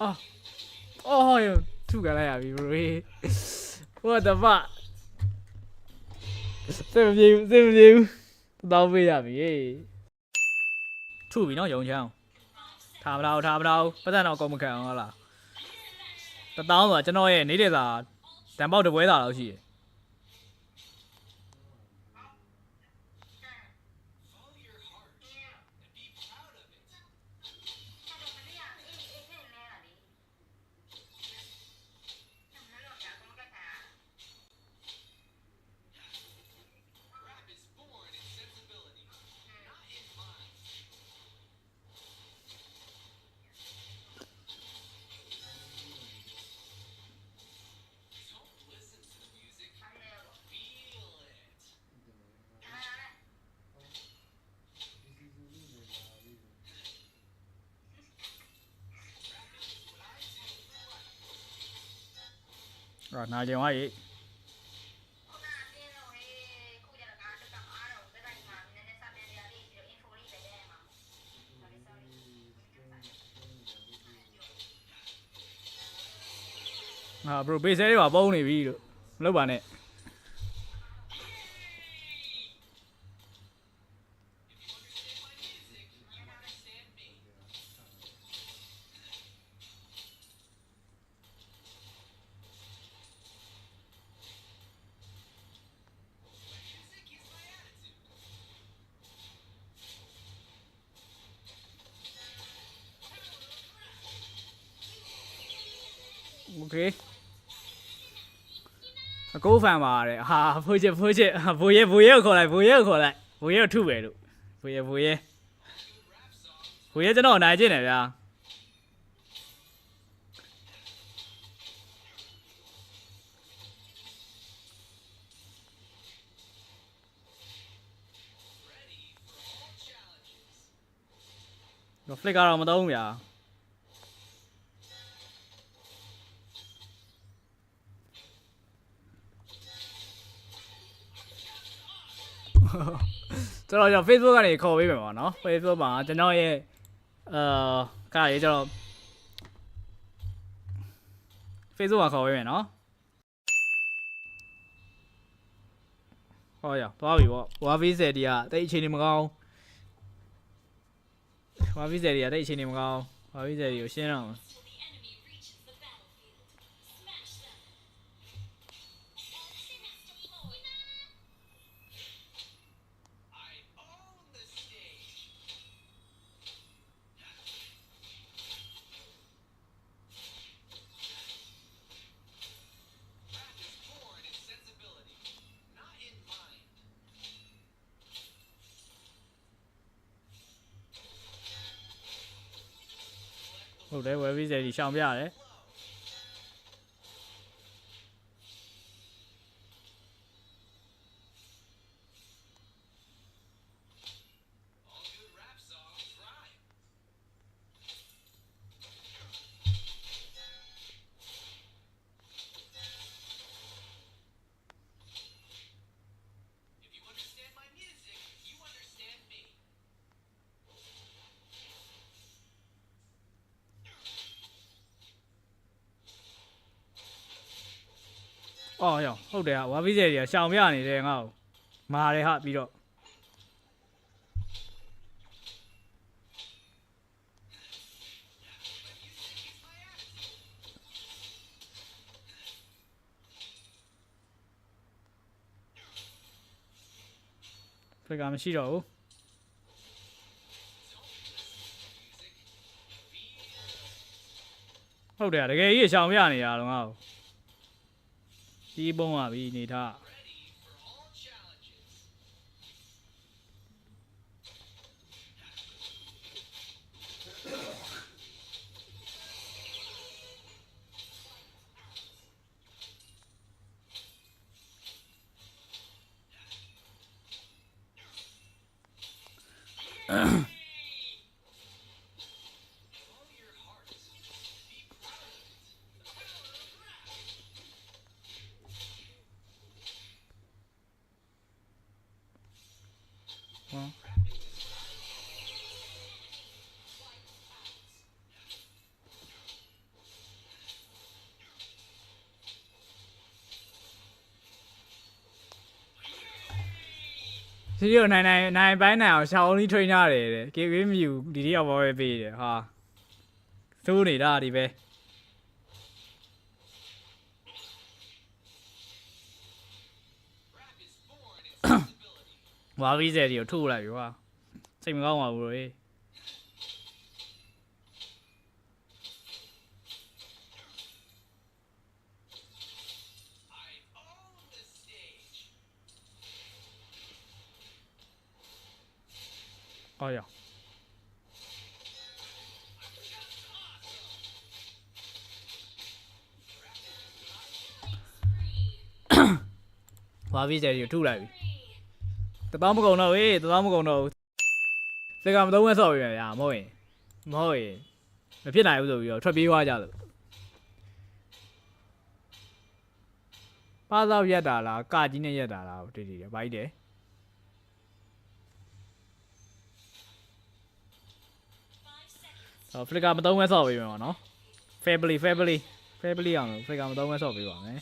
Oh, oh, yo, two guys, bro. What the fuck? Same you. Đâu bây giờ bị two bị nó dùng sao? Tham đâu, bắt đầu nó có một cái là. Ta tao mà cho nó ấy, nãy giờ đảm bảo được với tao là gì? Rồi, nào chơi ngoài vậy? À, bro, bây giờ đi vào bao này đi được. Lúc bạn này. Ok. Cố phàm mà đấy. À, vui chơi. Vui thu về được. Vui. Vui cho nó này chứ này à. Nó flick ra mà đâu không vậy? Cho nó Facebook ကနေခေါ်ပေးမယ်ပေါ့နော် Facebook မှာကျွန်တော်ရဲ့ကားရေးကျွန်တော် Facebook မှာခေါ်ပေးမယ်နော်ဟောရသွားပြီပေါ့ဝါဗီးဆယ်တီကတိတ်အခြေအနေမကောင်းဝါဗီးဆယ်တီကတိတ်အခြေအနေမကောင်းဝါဗီးဆယ်တီကိုရှင်းတော့ဟုတ်တယ်ဝယ်ဗီးဆယ်တီရှောင်ပြရတယ်အော်ရောဟုတ်တယ်ဟာဝါဗီးဆယ်တီကရှောင်ပြနေတယ်ငါ့ကိုမာတယ်ဟာပြီးတော့ဖက်ကမရှိတော့ဘူးဟုတ်တယ်တကယ်ကြီးရှောင်ပြနေရတော့ငါ့ကိုကြီးပုံးပါပြီနေထား ဒီလိုနိုင်ပိုင်းနိုင်အောင်ရှောင်းလေး train ရတယ်တဲ့ KV မြူဒီတယောက်ပဲပေးတယ်ဟာသိုးနေတာဒီပဲဝါဗီဇယ်ဒီကိုထုတ်လိုက်ပြီကွာစိတ်မကောင်းပါဘူးလေအော်ရဝါဗီဇယ်ဒီကိုထုတ်လိုက်ပြီတသောမကုံတော့ဟေးတသောမကုံတော့စကမသုံးဝက်ဆော့ပြီဗျာမဟုတ်ရင်မဖြစ်နိုင်ဘူးဆိုပြီးတော့ထွက်ပြေးသွားကြလို့ပါသောက်ရက်တာလားကကြီးနဲ့ရက်တာလားတွေ့တယ်ဘာကြီးတယ်ဖလစ်ကမသုံးဝက်ဆော့ပြီမယ်နော် family အောင်လို့ဖလစ်ကမသုံးဝက်ဆော့ပြီပါမယ်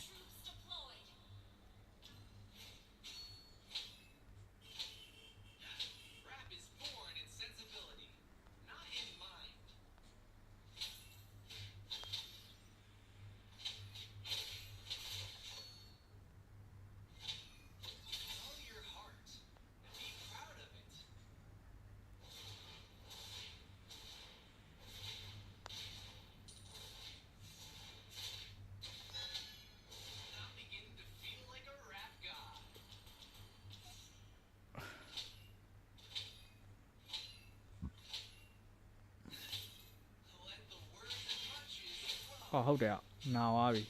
ဟောဟုတ်တယ်နာသွားပြီ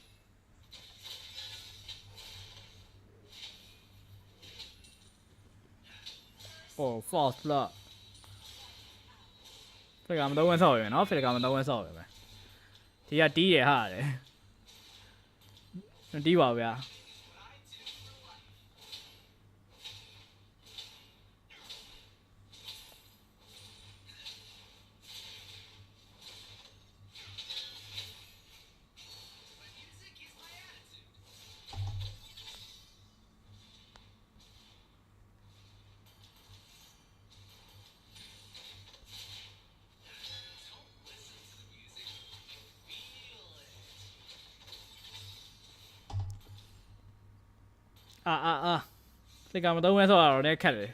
false လားဖလစ်ကမသုံးဝက်ဆော့ပြီနော်ဖလစ်ကမသုံးဝက်ဆော့ပြီပဲဒီကတီးတယ်ဟာတယ်တီးပါဗျာဖလစ်ကမသုံးဝက်ဆော့ရတော့လည်းခက်တယ်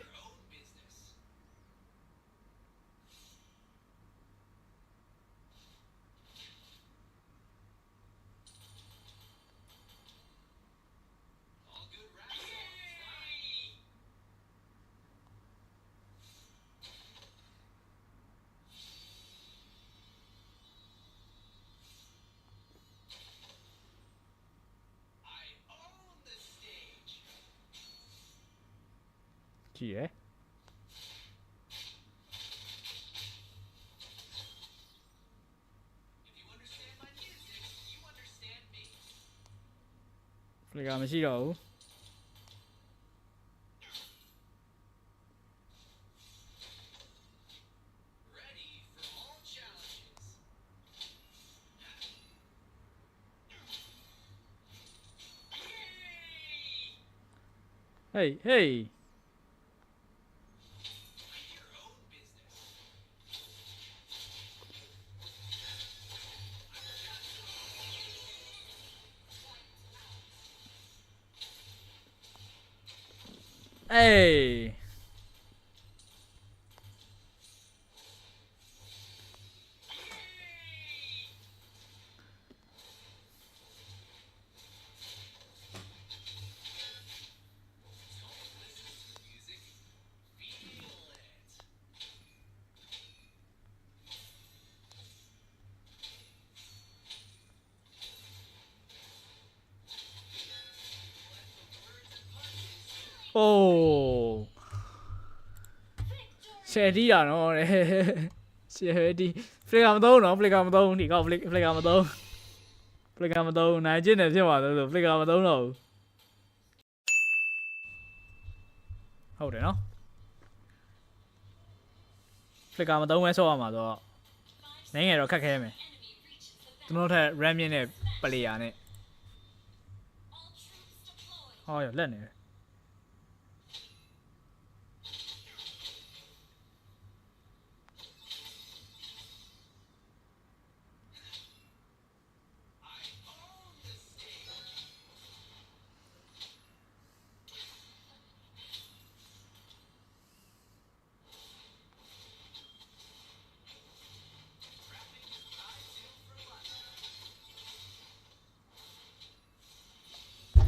ကြည့်ရဖလစ်ကမရှိတော့ဘူးဟေးHey. Oh. Xe đi à nó xe đi Flick nó Flick thì có Flick này trên này chứ mà được Flick rồi hầu để nó Flick mấy số mà đó nãy ngày rồi khắc khe mày tôi nói thế ram như này player này thôi lên này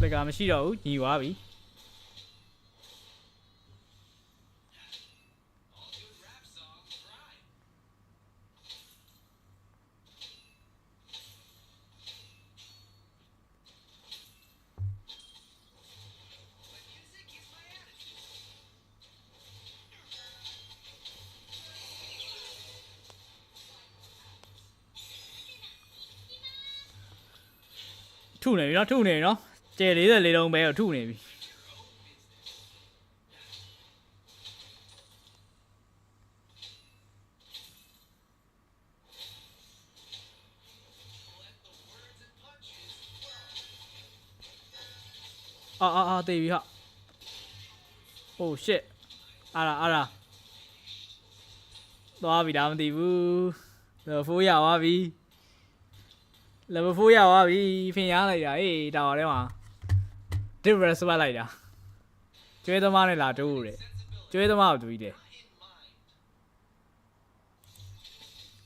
လက်ကမရှိတော့ဘူးညီသွားပြီထုနေပြီနော်ထုနေပြီနော်ကျယ်44လုံးပဲတော့ထုနေပြီအာတေးပြီဟာ oh shit အာရာသွားပြီဒါမသိဘူး level 4ရသွားပြီ level 4ရသွားပြီဖင်ရလိုက်တာအေးတာပါထဲမှာ different ဆွတ်လိုက်တာကျွဲသမားနဲ့လာတိုးတယ်ကျွဲသမားကိုတူတယ်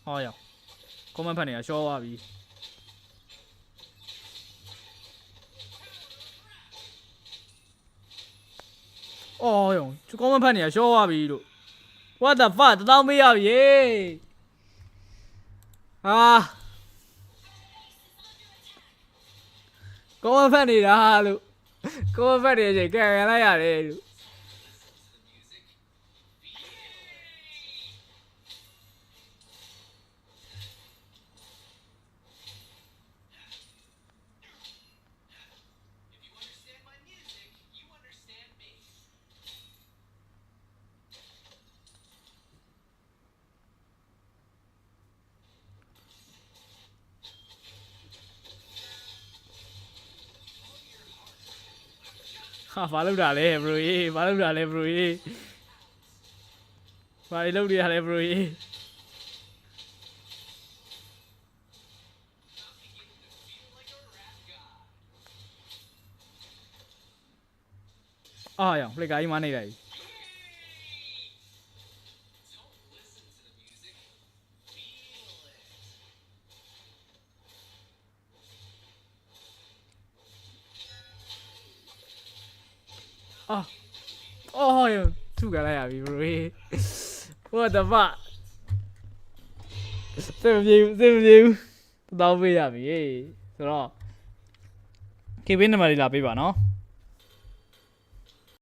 ဟောရောက် comment ဖတ်နေတာရှော့သွားပြီအော်ယော comment ဖတ်နေတာရှော့သွားပြီလို့ what the fuck တောင်းမေးရပြီဟာcomment ဖတ်နေတာလို့ comment ဖတ်နေချိန်ကန်လိုက်ရတယ်လို့ဟာဘာလုပ်တာလဲ bro ရေဘာလုပ်တာလဲ bro ရေဘာလုပ်နေရလဲ bro ရေအာရောင်ဖလစ်ကာကြီးမနေလိုက်အော်ယောထုကြလိုက်ရပြီ bro what the fuck စေမပြေဘူးတောင်းပေးရပြီဆိုတော့ KB နံပါတ်လေးလာပေးပါနော်